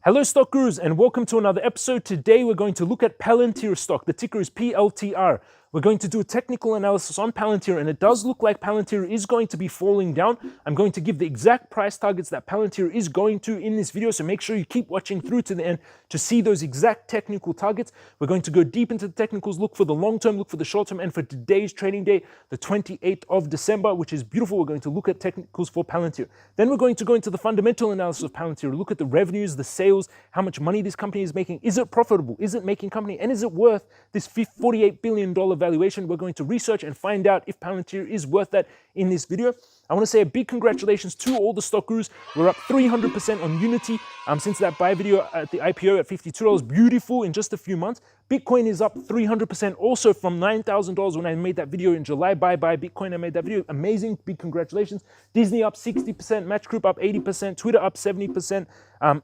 Hello stock gurus and welcome to another episode. Today we're going to look at Palantir stock. The ticker is PLTR. We're going to do a technical analysis on Palantir, and it does look like Palantir is going to be falling down. I'm going to give the exact price targets that Palantir is going to in this video, so make sure you keep watching through to the end to see those exact technical targets. We're going to go deep into the technicals, look for the long term, look for the short term, and for today's trading day, the 28th of December, which is beautiful, we're going to look at technicals for Palantir. Then we're going to go into the fundamental analysis of Palantir, look at the revenues, the sales, how much money this company is making. Is it profitable? Is it making company? And is it worth this $48 billion valuation? We're going to research and find out if Palantir is worth that in this video. I want to say a big congratulations to all the stock gurus. We're up 300% on Unity since that buy video at the IPO at $52. Beautiful in just a few months. Bitcoin is up 300% also from $9,000 when I made that video in July. Buy Bitcoin, I made that video. Amazing, big congratulations. Disney up 60%, Match Group up 80%, Twitter up 70%,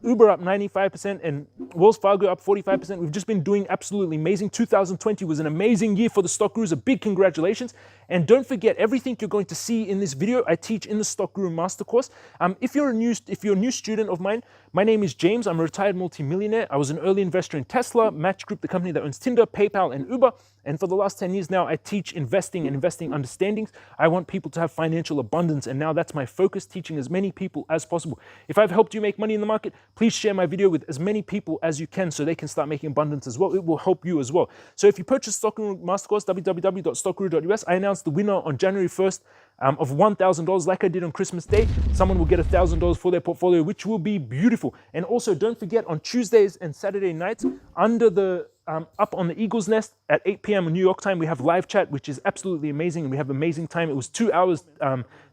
Uber up 95%, and Wells Fargo up 45%. We've just been doing absolutely amazing. 2020 was an amazing year for the stock gurus. A big congratulations. And don't forget, everything you're going to see in this video, I teach in the Stock Guru Master Course. If you're a new student of mine, my name is James. I'm a retired multimillionaire. I was an early investor in Tesla, Match Group, the company that owns Tinder, PayPal, and Uber. And for the last 10 years now, I teach investing and investing understandings. I want people to have financial abundance, and now that's my focus, teaching as many people as possible. If I've helped you make money in the market, please share my video with as many people as you can so they can start making abundance as well. It will help you as well. So if you purchase Stock Guru Mastercourse, www.stockguru.us, I announced the winner on January 1st of $1,000 like I did on Christmas Day. Someone will get $1,000 for their portfolio, which will be beautiful. And also don't forget, on Tuesdays and Saturday nights, under the up on the Eagle's Nest at 8 p.m. New York time, we have live chat, which is absolutely amazing, and we have amazing time. It was 2 hours,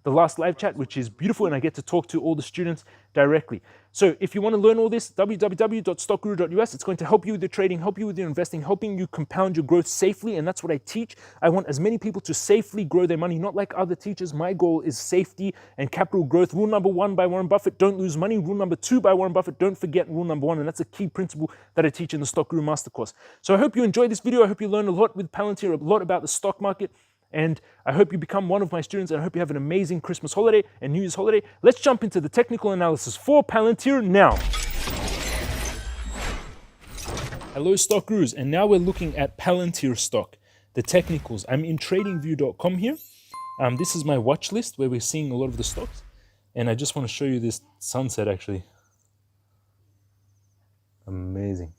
the last live chat, which is beautiful, and I get to talk to all the students directly. So if you want to learn all this, www.stockguru.us. It's going to help you with your trading, help you with your investing, helping you compound your growth safely, and that's what I teach. I want as many people to safely grow their money, not like other teachers. My goal is safety and capital growth. Rule number 1 by Warren Buffett, don't lose money. Rule number 2 by Warren Buffett, don't forget rule number 1, and that's a key principle that I teach in the Stock Guru Master Course. So I hope you enjoyed this video. I hope you learned a lot with Palantir, a lot about the stock market, and I hope you become one of my students, and I hope you have an amazing Christmas holiday and New Year's holiday. Let's jump into the technical analysis for Palantir now. Hello stock gurus, and now we're looking at Palantir stock, the technicals. I'm in tradingview.com here. This is my watch list where we're seeing a lot of the stocks, and I just want to show you this sunset actually. Amazing.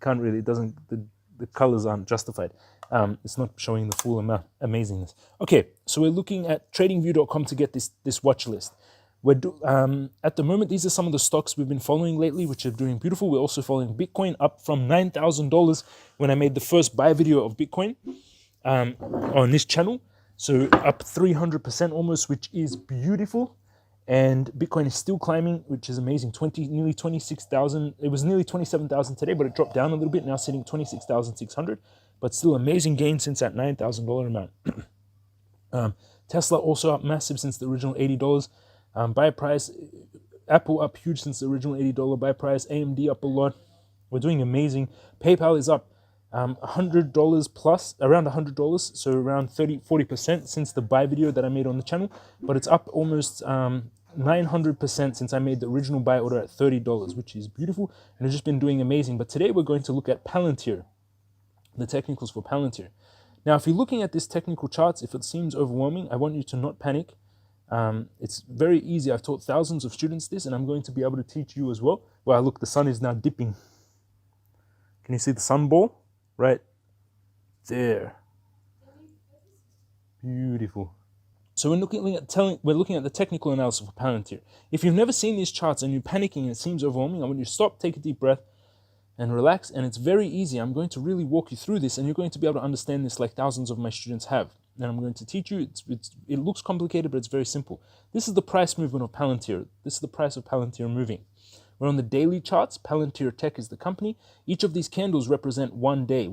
Can't really, it doesn't, the colors aren't justified. It's not showing the full amount, amazingness. Okay, so we're looking at tradingview.com to get this watch list. At the moment, these are some of the stocks we've been following lately, which are doing beautiful. We're also following Bitcoin, up from $9,000 when I made the first buy video of Bitcoin on this channel. So up 300% almost, which is beautiful. And Bitcoin is still climbing, which is amazing. Nearly 26,000. It was nearly 27,000 today, but it dropped down a little bit. Now sitting 26,600, but still amazing gain since that $9,000 amount. Tesla also up massive since the original $80 buy price. Apple up huge since the original $80 buy price. AMD up a lot. We're doing amazing. PayPal is up $100 plus, around $100, so around 40% since the buy video that I made on the channel, but it's up almost 900% since I made the original buy order at $30, which is beautiful, and it's just been doing amazing. But today we're going to look at Palantir, the technicals for Palantir. Now, if you're looking at this technical charts, if it seems overwhelming, I want you to not panic. It's very easy. I've taught thousands of students this, and I'm going to be able to teach you as well. Wow, look, the sun is now dipping. Can you see the sun ball? Right there. Beautiful. So we're looking at the technical analysis for Palantir. If you've never seen these charts and you're panicking and it seems overwhelming, I want you to stop, take a deep breath, and relax. And it's very easy. I'm going to really walk you through this, and you're going to be able to understand this like thousands of my students have. And I'm going to teach you. It looks complicated, but it's very simple. This is the price movement of Palantir. This is the price of Palantir moving. We're on the daily charts. Palantir Tech is the company. Each of these candles represent one day.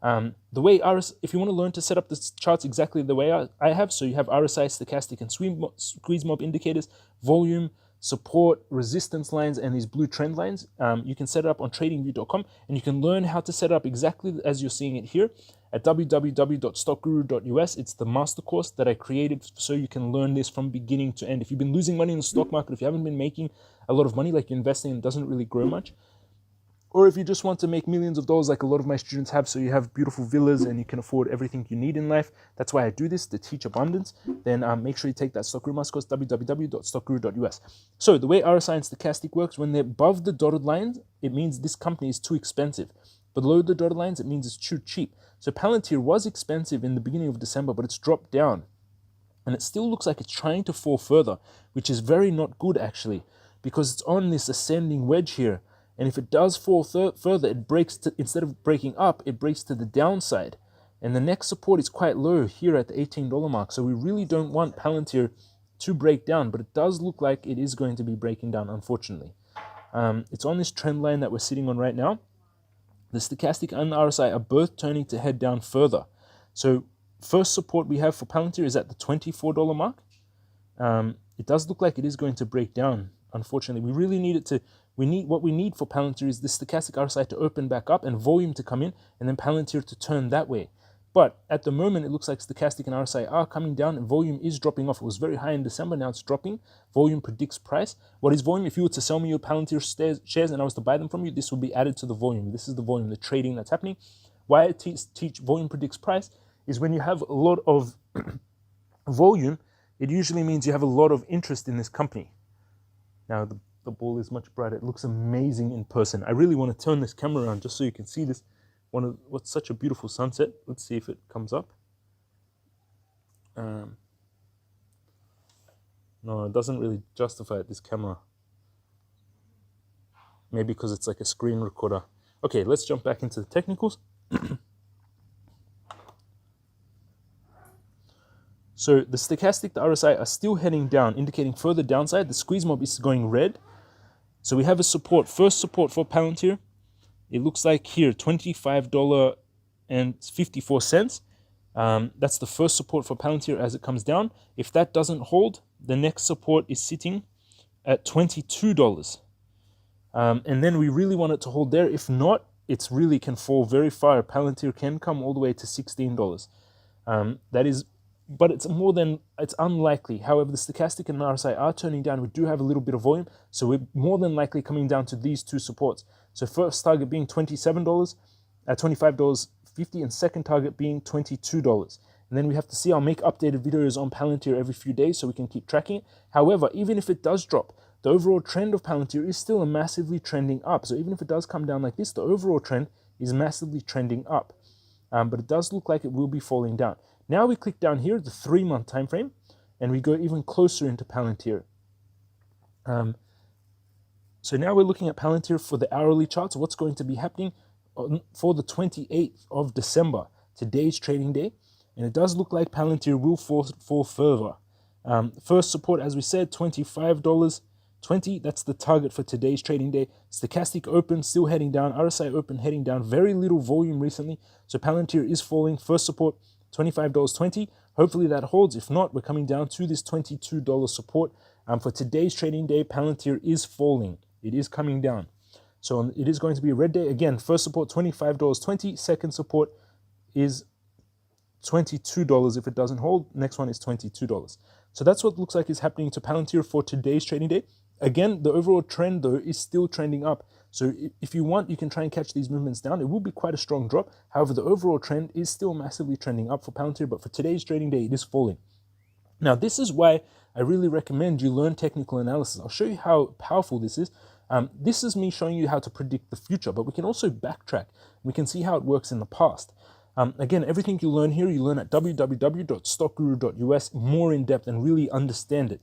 The way if you want to learn to set up the charts exactly the way I have, so you have RSI, stochastic, and squeeze mob indicators, volume, support, resistance lines, and these blue trend lines. You can set it up on tradingview.com, and you can learn how to set it up exactly as you're seeing it here. at www.stockguru.us. It's the master course that I created so you can learn this from beginning to end. If you've been losing money in the stock market, if you haven't been making a lot of money, like you're investing and it doesn't really grow much, or if you just want to make millions of dollars like a lot of my students have, so you have beautiful villas and you can afford everything you need in life, that's why I do this, to teach abundance, then make sure you take that Stock Guru Master course, www.stockguru.us. So the way RSI and stochastic works, when they're above the dotted lines, it means this company is too expensive. Below the dotted lines, it means it's too cheap. So Palantir was expensive in the beginning of December, but it's dropped down. And it still looks like it's trying to fall further, which is very not good actually, because it's on this ascending wedge here. And if it does fall further, it breaks to, instead of breaking up, it breaks to the downside. And the next support is quite low here at the $18 mark. So we really don't want Palantir to break down, but it does look like it is going to be breaking down, unfortunately. It's on this trend line that we're sitting on right now. The stochastic and the RSI are both turning to head down further. So first support we have for Palantir is at the $24 mark. It does look like it is going to break down, unfortunately. We really need it to, what we need for Palantir is the stochastic RSI to open back up and volume to come in, and then Palantir to turn that way. But at the moment, it looks like stochastic and RSI are coming down and volume is dropping off. It was very high in December, now it's dropping. Volume predicts price. What is volume? If you were to sell me your Palantir shares and I was to buy them from you, this will be added to the volume. This is the volume, the trading that's happening. Why I teach volume predicts price is when you have a lot of volume, it usually means you have a lot of interest in this company. Now, the ball is much brighter. It looks amazing in person. I really want to turn this camera around just so you can see this. What's such a beautiful sunset. Let's see if it comes up. No, it doesn't really justify it, this camera. Maybe because it's like a screen recorder. Okay, let's jump back into the technicals. So the stochastic, the RSI are still heading down, indicating further downside. The squeeze mob is going red. So we have a support, first support for Palantir. It looks like here, $25.54. That's the first support for Palantir as it comes down. If that doesn't hold, the next support is sitting at $22. And then we really want it to hold there. If not, it really can fall very far. Palantir can come all the way to $16. That is, but it's unlikely. However, the stochastic and RSI are turning down. We do have a little bit of volume, so we're more than likely coming down to these two supports. So first target being $27 at $25.50, and second target being $22. And then we have to see, I'll make updated videos on Palantir every few days so we can keep tracking it. However, even if it does drop, the overall trend of Palantir is still massively trending up. So even if it does come down like this, the overall trend is massively trending up. But it does look like it will be falling down. Now we click down here, the 3-month time frame, and we go even closer into Palantir. So now we're looking at Palantir for the hourly charts. What's going to be happening for the 28th of December, today's trading day. And it does look like Palantir will fall further. First support, as we said, $25.20. That's the target for today's trading day. Stochastic open, still heading down. RSI open, heading down. Very little volume recently. So Palantir is falling. First support, $25.20. Hopefully that holds. If not, we're coming down to this $22 support. For today's trading day, Palantir is falling. It is coming down. So it is going to be a red day. Again, first support, $25.20. Second support is $22 if it doesn't hold. Next one is $22. So that's what looks like is happening to Palantir for today's trading day. Again, the overall trend, though, is still trending up. So if you want, you can try and catch these movements down. It will be quite a strong drop. However, the overall trend is still massively trending up for Palantir, but for today's trading day, it is falling. Now, this is why I really recommend you learn technical analysis. I'll show you how powerful this is. This is me showing you how to predict the future, but we can also backtrack. We can see how it works in the past. Again, everything you learn here, you learn at www.stockguru.us more in depth and really understand it.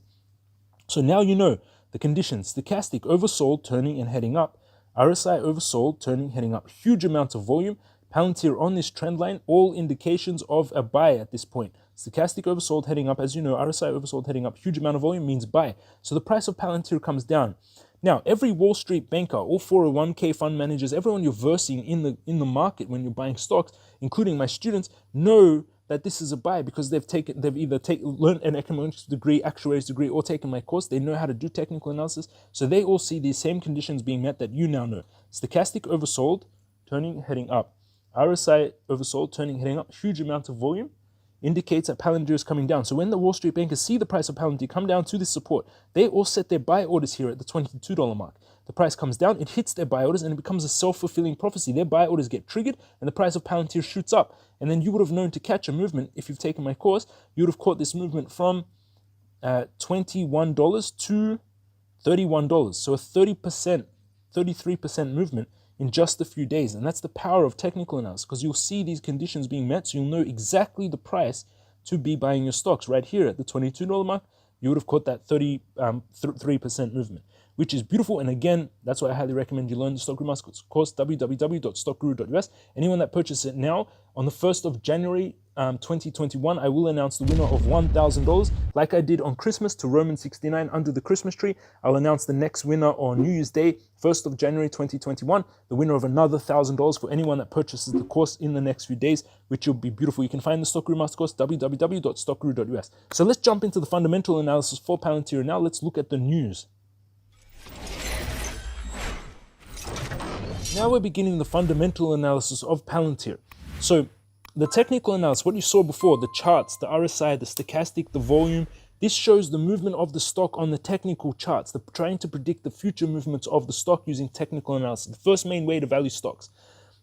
So now you know the conditions: stochastic oversold, turning and heading up. RSI oversold, turning, heading up. Huge amounts of volume. Palantir on this trend line, all indications of a buy at this point. Stochastic oversold, heading up. As you know, RSI oversold, heading up. Huge amount of volume means buy. So the price of Palantir comes down. Now, every Wall Street banker, all 401k fund managers, everyone you're versing in the market when you're buying stocks, including my students, know that this is a buy because they've either learned an economics degree, actuaries degree, or taken my course. They know how to do technical analysis. So they all see these same conditions being met that you now know. Stochastic oversold, turning, heading up. RSI oversold, heading up, huge amount of volume, indicates that Palantir is coming down. So when the Wall Street bankers see the price of Palantir come down to this support, they all set their buy orders here at the $22 mark. The price comes down, it hits their buy orders, and it becomes a self-fulfilling prophecy. Their buy orders get triggered, and the price of Palantir shoots up. And then you would have known to catch a movement. If you've taken my course, you would have caught this movement from $21 to $31. So a 30%, 33% movement in just a few days. And that's the power of technical analysis, because you'll see these conditions being met, so you'll know exactly the price to be buying your stocks. Right here at the $22 mark, you would have caught that 33% movement, which is beautiful. And again, that's why I highly recommend you learn the Stock Guru Master course, www.stockguru.us. Anyone that purchases it now, on the 1st of January 2021, I will announce the winner of $1,000. Like I did on Christmas to Roman 69 under the Christmas tree, I'll announce the next winner on New Year's Day, 1st of January 2021, the winner of another $1,000 for anyone that purchases the course in the next few days, which will be beautiful. You can find the Stock Guru Master course, www.stockguru.us. So let's jump into the fundamental analysis for Palantir. Now let's look at the news. Now we're beginning the fundamental analysis of Palantir. So the technical analysis, what you saw before, the charts, the RSI, the stochastic, the volume, this shows the movement of the stock on the technical charts. They're trying to predict the future movements of the stock using technical analysis, the first main way to value stocks.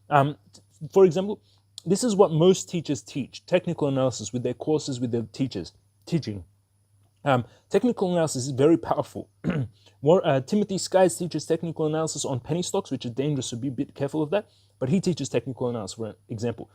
For example, this is what most teachers teach, technical analysis with their courses, with their teaching. Technical analysis is very powerful. Timothy Skies teaches technical analysis on penny stocks, which is dangerous, so be a bit careful of that. But he teaches technical analysis, for example.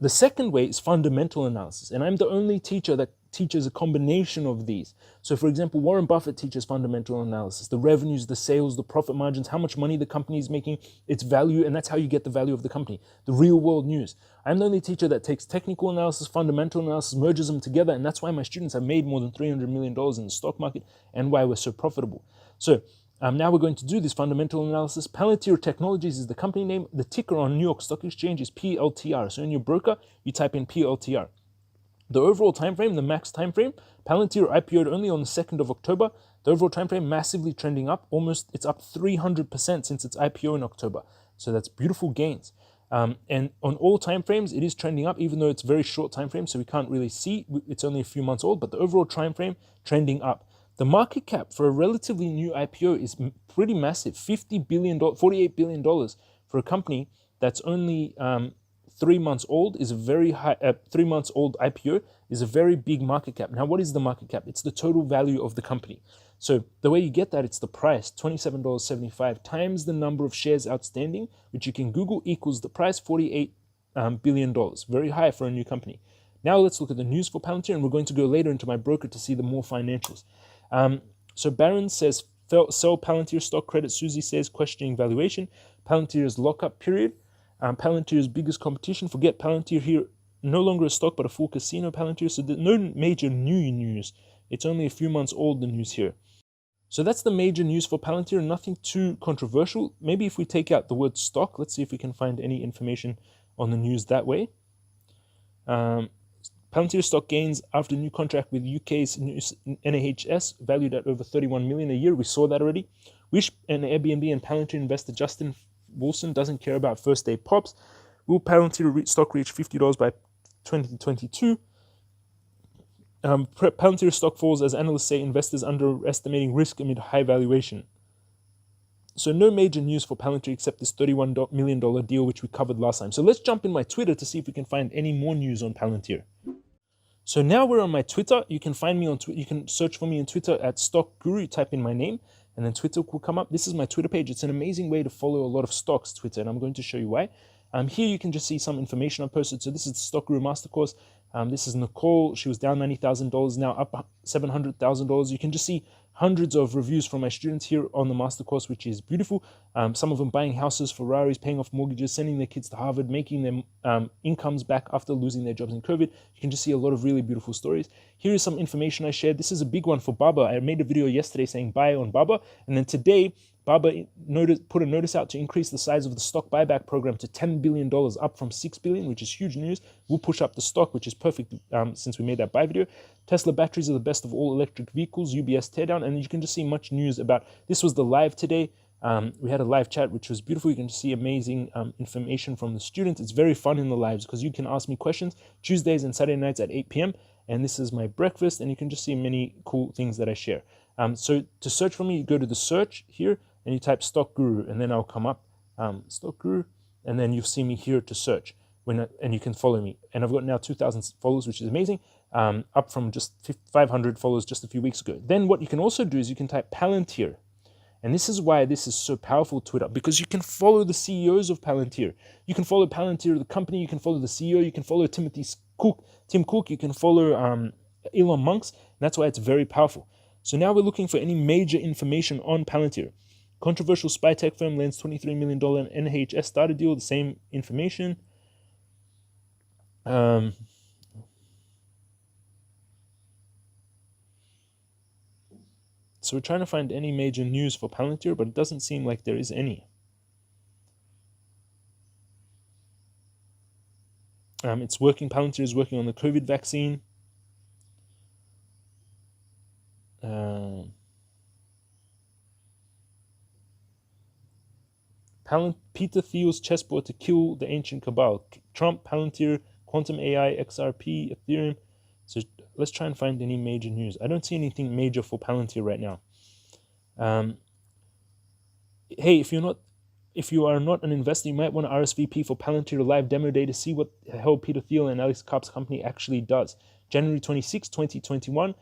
The second way is fundamental analysis, and I'm the only teacher that teaches a combination of these. So for example, Warren Buffett teaches fundamental analysis, the revenues, the sales, the profit margins, how much money the company is making, its value, and that's how you get the value of the company, the real world news. I'm the only teacher that takes technical analysis, fundamental analysis, merges them together, and that's why my students have made more than $300 million in the stock market and why we're so profitable. So now we're going to do this fundamental analysis. Palantir Technologies is the company name. The ticker on New York Stock Exchange is PLTR. So in your broker, you type in PLTR. The overall time frame, the max time frame, Palantir IPO'd only on the 2nd of October. The overall time frame massively trending up. It's up 300% since its IPO in October. So that's beautiful gains. And on all time frames, it is trending up, even though it's very short time frame, so we can't really see. It's only a few months old, but the overall time frame trending up. The market cap for a relatively new IPO is pretty massive, $48 billion for a company that's only 3 months old is a very high. 3 months old IPO is a very big market cap. Now, what is the market cap? It's the total value of the company. So the way you get that, it's the price, $27.75 times the number of shares outstanding, which you can Google, equals the price, $48 billion. Very high for a new company. Now let's look at the news for Palantir, and we're going to go later into my broker to see the more financials. So Barron says, sell Palantir stock. Credit Susie says, questioning valuation. Palantir's lockup period. Palantir's biggest competition. Forget Palantir here. No longer a stock, but a full casino Palantir. So no major new news. It's only a few months old, the news here. So that's the major news for Palantir. Nothing too controversial. Maybe if we take out the word stock, let's see if we can find any information on the news that way. Palantir stock gains after new contract with UK's NHS, valued at over $31 million a year. We saw that already. Wish and Airbnb and Palantir investor Justin Wilson doesn't care about first day pops. Will Palantir stock reach $50 by 2022? Palantir stock falls as analysts say investors underestimating risk amid high valuation. So no major news for Palantir except this $31 million deal, which we covered last time. So let's jump in my Twitter to see if we can find any more news on Palantir. So now we're on my Twitter. You can find me on Twitter. You can search for me on Twitter at Stock Guru. Type in my name, and then Twitter will come up. This is my Twitter page. It's an amazing way to follow a lot of stocks, Twitter, and I'm going to show you why. Here you can just see some information I posted. So this is the Stock Guru Master Course. This is Nicole. She was down $90,000, now up $700,000. You can just see hundreds of reviews from my students here on the master course, which is beautiful. Some of them buying houses, Ferraris, paying off mortgages, sending their kids to Harvard, making them incomes back after losing their jobs in COVID. You can just see a lot of really beautiful stories. Here is some information I shared. This is a big one for Baba. I made a video yesterday saying buy on Baba, and then today Baba put a notice out to increase the size of the stock buyback program to $10 billion, up from $6 billion, which is huge news. We'll push up the stock, which is perfect since we made that buy video. Tesla batteries are the best of all electric vehicles, UBS teardown, and you can just see much news about, this was the live today. We had a live chat, which was beautiful. You can see amazing information from the students. It's very fun in the lives because you can ask me questions Tuesdays and Saturday nights at 8 p.m. And this is my breakfast, and you can just see many cool things that I share. So to search for me, you go to the search here, and you type Stock Guru, and then I'll come up, Stock Guru, and then you'll see me here to search, and you can follow me. And I've got now 2,000 followers, which is amazing, up from just 500 followers just a few weeks ago. Then what you can also do is you can type Palantir. And this is why this is so powerful, Twitter, because you can follow the CEOs of Palantir. You can follow Palantir, the company, you can follow the CEO, you can follow Tim Cook, you can follow Elon Musk, and that's why it's very powerful. So now we're looking for any major information on Palantir. Controversial spy tech firm lands $23 million NHS data deal, the same information. So we're trying to find any major news for Palantir, but it doesn't seem like there is any. It's working. Palantir is working on the COVID vaccine. Peter Thiel's chessboard to kill the ancient cabal. Trump, Palantir, quantum AI, XRP, Ethereum. So let's try and find any major news. I don't see anything major for Palantir right now. Hey, if you are not an investor, you might want to RSVP for Palantir live demo day to see what the hell Peter Thiel and Alex Karp's company actually does. January 26, 2021,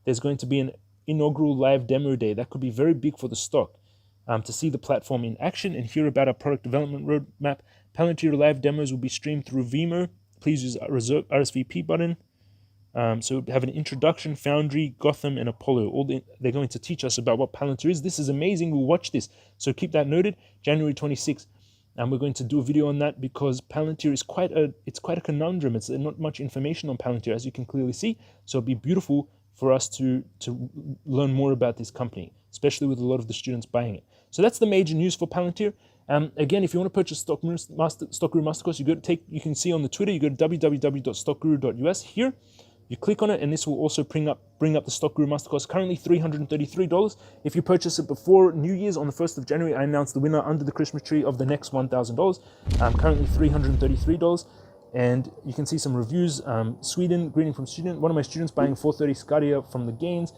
there's going to be an inaugural live demo day. That could be very big for the stock. To see the platform in action and hear about our product development roadmap. Palantir live demos will be streamed through Vimeo. Please use reserve RSVP button. So we have an introduction, Foundry, Gotham, and Apollo. They're going to teach us about what Palantir is. This is amazing. We'll watch this. So keep that noted. January 26th. And we're going to do a video on that because Palantir is quite a conundrum. It's not much information on Palantir, as you can clearly see. So it'd be beautiful for us to learn more about this company, especially with a lot of the students buying it. So that's the major news for Palantir. Again, if you want to purchase Stock Guru Masterclass, you can see on the Twitter, you go to www.stockguru.us here. You click on it, and this will also bring up the Stock Guru Masterclass. Currently $333. If you purchase it before New Year's on the 1st of January, I announce the winner under the Christmas tree of the next $1,000. Currently $333. And you can see some reviews. Sweden, greeting from student. One of my students buying 430 Scadia from the gains.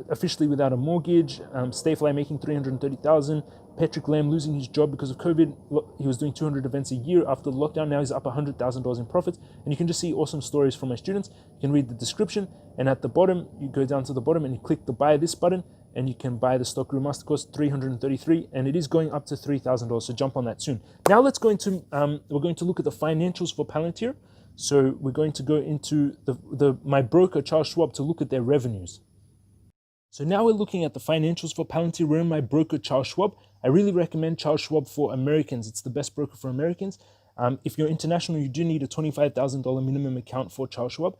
Officially without a mortgage. Stayfly making $330,000. Patrick Lamb losing his job because of COVID. He was doing 200 events a year after the lockdown. Now he's up $100,000 in profits. And you can just see awesome stories from my students. You can read the description. And at the bottom, you go down to the bottom and you click the buy this button. And you can buy the Stock Guru Masterclass, $333, and it is going up to $3,000. So jump on that soon. Now let's go into we're going to look at the financials for Palantir. So we're going to go into my broker Charles Schwab to look at their revenues. So now we're looking at the financials for Palantir. We're in my broker Charles Schwab. I really recommend Charles Schwab for Americans. It's the best broker for Americans. If you're international, you do need a $25,000 minimum account for Charles Schwab.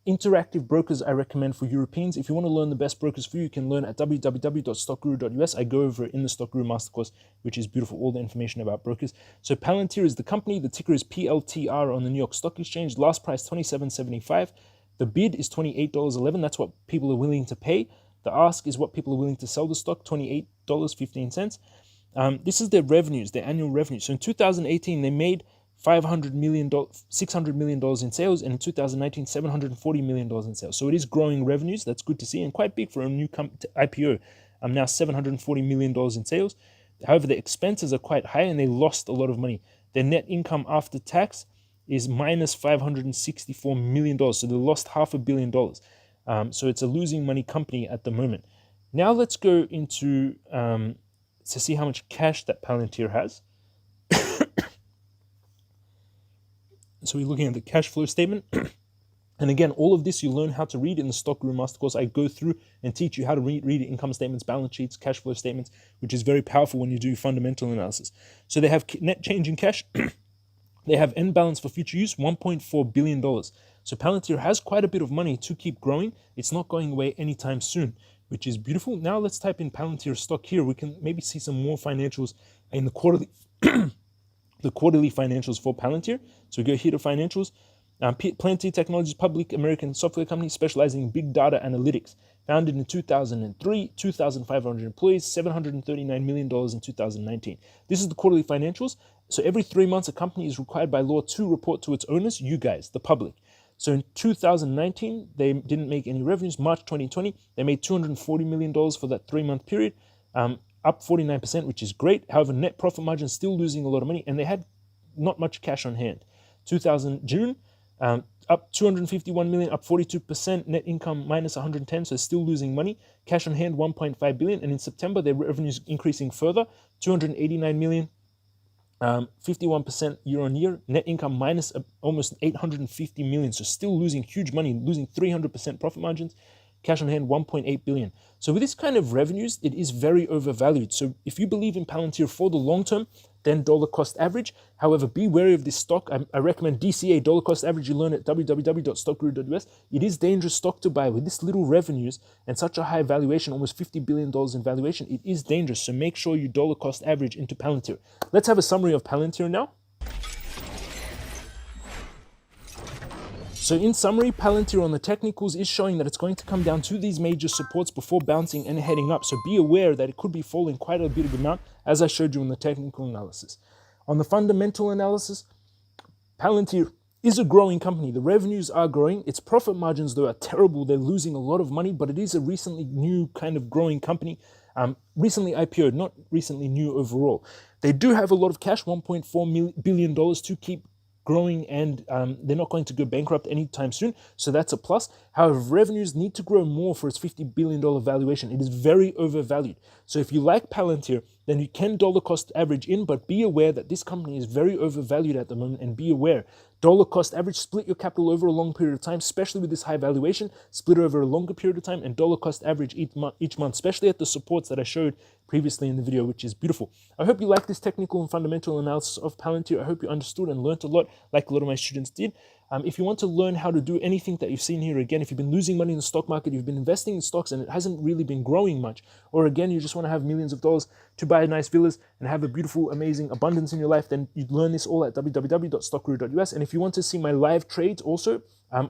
Interactive brokers I recommend for Europeans. If you want to learn the best brokers for you, you can learn at www.stockguru.us. I go over it in the Stock Guru Masterclass, which is beautiful, all the information about brokers. So Palantir is the company. The ticker is PLTR on the New York Stock Exchange. Last price $27.75. The bid is $28.11. That's what people are willing to pay. The ask is what people are willing to sell the stock, $28.15. This is their revenues, their annual revenue. So in 2018, they made $600 million in sales, and in 2019, $740 million in sales. So it is growing revenues. That's good to see, and quite big for a new IPO. Now $740 million in sales. However, the expenses are quite high, and they lost a lot of money. Their net income after tax is minus $564 million. So they lost $500 million. So it's a losing money company at the moment. Now let's go into to see how much cash that Palantir has. So we're looking at the cash flow statement. And again, all of this you learn how to read in the Stock Guru Masterclass. I go through and teach you how to read income statements, balance sheets, cash flow statements, which is very powerful when you do fundamental analysis. So they have net change in cash. They have end balance for future use, $1.4 billion. So Palantir has quite a bit of money to keep growing. It's not going away anytime soon, which is beautiful. Now let's type in Palantir stock here. We can maybe see some more financials in the quarterly the quarterly financials for Palantir. So we go here to financials. Palantir Technologies, public American software company specializing in big data analytics. Founded in 2003, 2,500 employees, $739 million in 2019. This is the quarterly financials. So every 3 months, a company is required by law to report to its owners, you guys, the public. So in 2019, they didn't make any revenues. March 2020, they made $240 million for that 3-month period, up 49%, which is great. However, net profit margin still losing a lot of money, and they had not much cash on hand. June, up 251 million, up 42%, net income minus 110, so still losing money. Cash on hand 1.5 billion, and in September their revenues increasing further, 289 million, 51% year on year. Net income minus almost 850 million, so still losing huge money, losing 300% profit margins. Cash on hand 1.8 billion. So with this kind of revenues, it is very overvalued. So if you believe in Palantir for the long term, then dollar cost average. However, be wary of this stock. I recommend DCA, dollar cost average. You learn at www.stockguru.us. It is dangerous stock to buy with this little revenues and such a high valuation, almost $50 billion in valuation. It is dangerous. So make sure you dollar cost average into Palantir. Let's have a summary of Palantir now. So in summary, Palantir on the technicals is showing that it's going to come down to these major supports before bouncing and heading up. So be aware that it could be falling quite a bit of amount, as I showed you in the technical analysis. On the fundamental analysis, Palantir is a growing company. The revenues are growing. Its profit margins, though, are terrible. They're losing a lot of money, but it is a recently new kind of growing company. Recently IPO'd, not recently new overall. They do have a lot of cash, $1.4 billion to keep growing, and they're not going to go bankrupt anytime soon, so that's a plus. However, revenues need to grow more for its $50 billion valuation. It is very overvalued. So if you like Palantir, then you can dollar cost average in, but be aware that this company is very overvalued at the moment, and be aware, dollar cost average, split your capital over a long period of time, especially with this high valuation, split it over a longer period of time, and dollar cost average each month, especially at the supports that I showed previously in the video, which is beautiful. I hope you like this technical and fundamental analysis of Palantir. I hope you understood and learned a lot, like a lot of my students did. If you want to learn how to do anything that you've seen here, again, if you've been losing money in the stock market, you've been investing in stocks and it hasn't really been growing much, or again, you just want to have millions of dollars to buy nice villas and have a beautiful, amazing abundance in your life, then you'd learn this all at www.stockguru.us. And if you want to see my live trades also,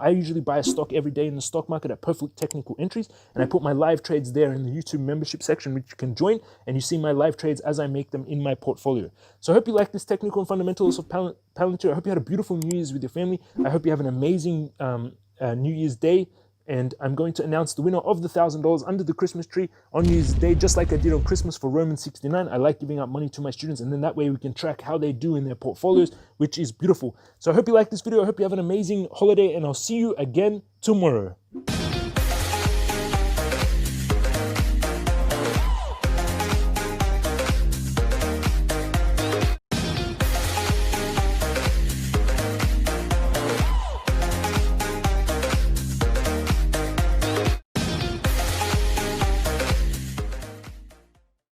I usually buy a stock every day in the stock market at perfect technical entries, and I put my live trades there in the YouTube membership section, which you can join, and you see my live trades as I make them in my portfolio. So I hope you like this technical and fundamentals of Palantir. I hope you had a beautiful New Year's with your family. I hope you have an amazing New Year's Day, and I'm going to announce the winner of the $1,000 under the Christmas tree on New Year's Day, just like I did on Christmas for Roman 69. I like giving out money to my students, and then that way we can track how they do in their portfolios, which is beautiful. So I hope you like this video. I hope you have an amazing holiday, and I'll see you again tomorrow.